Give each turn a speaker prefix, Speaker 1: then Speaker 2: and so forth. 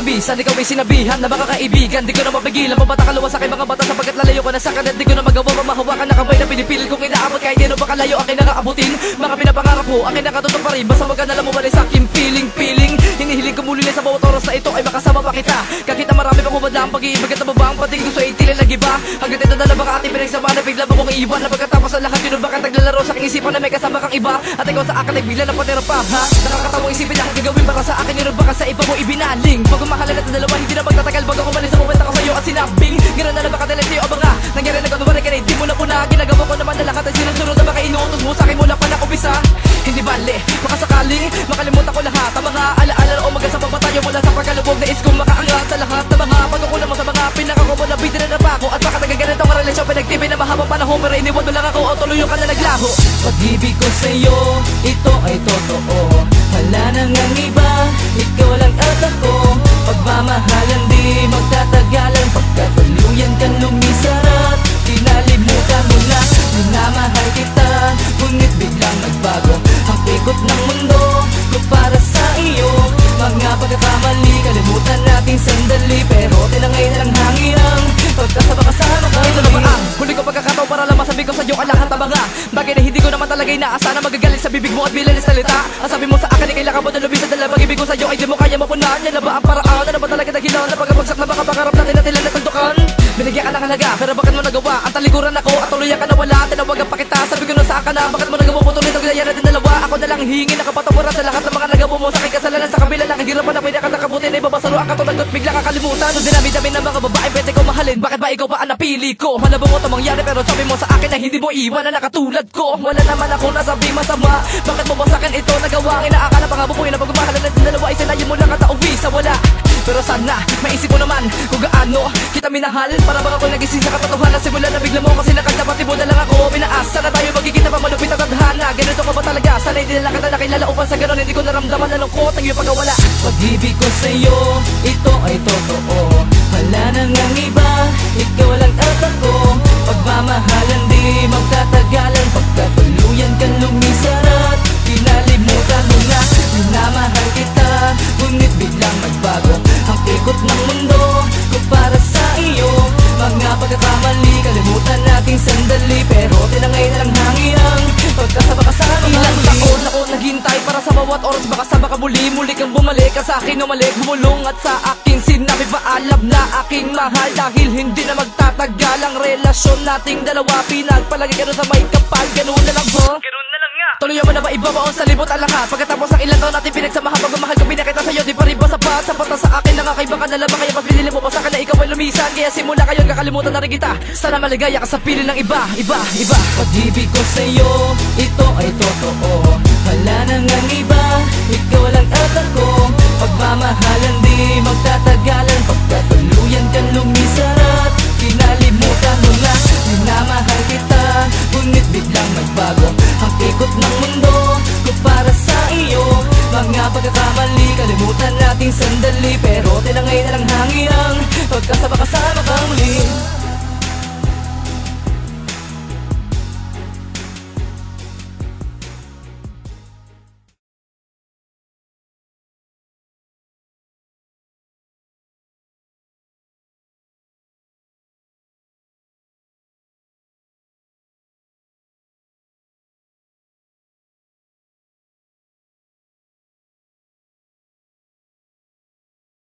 Speaker 1: walang bisan. Ikaw ay sinabihan na baka kaibigan. Di ko na mapigilan, pabata ka luwas sa aking mga bata, sapagkat lalayo ka na sa kanan. Di ko na magawa mamahawakan na kamay na pinipilit kong inaabot. Kahit di ano ba kalayo aking nakaabutin. Mga pinapangarap ko, aking nakatutok pa rin. Basta wag ka nalang mawalay sa aking feeling. Hinihiling ko muli sa bawat oras na ito ay makasama pa kita. Kakita marami pang hubad ang pag-iibig at nababa ang pating gusto ay tila nag-iba. Hanggang ito na baka ating pinagsama na bigla mo kong iiwan. Na pagkatapos ng lahat yun baka naglalaro sa aking isipan na may kasama kang iba. At ikaw sa akin ay bigla na patira pa, ha? Nakakatawang isipin lahat gagawin para sa akin yun baka sa iba mo ibinaling. Pag umahalan natin dalawa hindi na magtatagal bago kumalis sa moment ako sa'yo at sinabing gano'n na baka dala sa'yo o mga nangyari na gano'n ka na hindi mo na puna. Ginagawa ko naman na lahat ay sinusunod na baka inuutos mo sa akin mula pa na umpisa. Hindi bale, baka sakaling makalimutan ko lahat ang mga alaala o magal sa pagpatayo mula sa pagkalubog. Nais kong makaangat sa lahat ng mga pagkukulang mo sa mga pinakakubo na bitin na pa ako. At baka nagaganito ang relasyon pinagtibay na mahabang panahon pero iniwan mo lang ako o tuloy ka na naglaho. Pag-ibig ko sa'yo, ito ay totoo. Wala nang ang iba, ikaw lang at ako. Pagmamahalan di magtatagalan, pagkatuluyan kang lumisan at kinalimutan mo na. Minamahal kita, ngunit biglang nagbago ang ikot ng mundo ko para sa iyo. Mga pagkakamali, kalimutan natin sandali, pero tinangay na lang hangin ang pagkasama-kasama ka. Ito na ba ang huli ko pagkakataon para lang masabi ko sa'yo ang lahat ng mga bagay na hindi ko naman talaga inaasa na magagalit sa bibig mo at bilang salita. Ang sabi mo sa akin ay kailangan mo na lumisan dahil pag-ibig ko sa'yo ay di mo kaya mapunan. Yan na ba ang paraan? Ano ba talaga naghilaw na pagkabagsak na baka pangarap natin na tila natundukan? Binigyan ka ng halaga pero bakit mo nagawa? Ang talikuran ako at tuloy ka na wala. Tinawagan pa kita, sabi ko na sa akin na bakit mo nagawa mo tuloy na gaya natin dalawa. Ako na lang hingi nakapatawaran sa lahat ng mga nagawa mo sa aking kasalanan. Sa kabila lang hirapan na pwede ka nakabuti na ibabasaro ang katulad at bigla kakalimutan. So dinami-dami ng mga babae pwede ko mahalin, bakit ba ikaw pa ang napili ko? Malabo mo ito mangyari pero sabi mo sa akin na hindi mo iwan na nakatulad ko. Wala naman ako nasabi masama, bakit mo ba sa akin ito nagawa? Inaakala pa nga bubuhin na pagmamahalan natin dalawa ay sanayin mo lang at auwi sa wala. Pero sana, maisip mo naman kung gaano kita minahal. Para bang ako nagising sa katotohanan. Simula na bigla mo kasi nakagdapati mo na lang ako. Pinaasa na tayo magkikita pa malupit at tadhana. Ganito ka ba talaga? Sana hindi na lang kita nakilala upang sa ganon hindi ko naramdaman na lungkot ang iyong pagkawala. Pag-ibig ko sa'yo, ito ay totoo. Wala nang ang iba, ikaw lang at ako. Pagmamahalan di magtatagalan, pagkatuluyan kang lumisan at kinalimutan mo na. Minamahal kita, ngunit biglang nagbago ang ikot ng mundo ko para sa iyo. Mga pagkakamali, kalimutan natin sandali, pero tinangay na lang hangin ang pagkasama-kasama. Ilang taon ako naghintay para sa bawat oras, baka sa baka muli kang bumalik ka sa akin, umalik, bumulong at sa akin sinabi paalam na aking mahal. Dahil hindi na magtatagal ang relasyon nating dalawa, pinagpalagi ka sa may kapal, ganun na lang po. Tuloy mo na ba ibabaon sa libot ang lahat? Pagkatapos ng ilang taon natin pinagsamahan, pagmamahal ko pinakita sa'yo, di pa rin ba sapat? Sapat na sa akin, nakakaiba ka na lamang. Kaya mas pinili mo pa sa akin na ikaw ay lumisan. Kaya simula ngayon kakalimutan na rin kita. Sana maligaya ka sa piling ng iba. Pag-ibig ko sa'yo, ito ay totoo. Wala nang ang iba, ikaw lang at ako. Pagmamahalan di magtatagalan, pagkatuluyan kang lumisan at kinalimutan mo na. Minamahal kita, ngunit biglang nagbago ang ikot ng mundo ko para sa iyo. Mga pagkakamali, kalimutan natin sandali, pero tinangay na lang hangin ang pagkasama-kasama ka.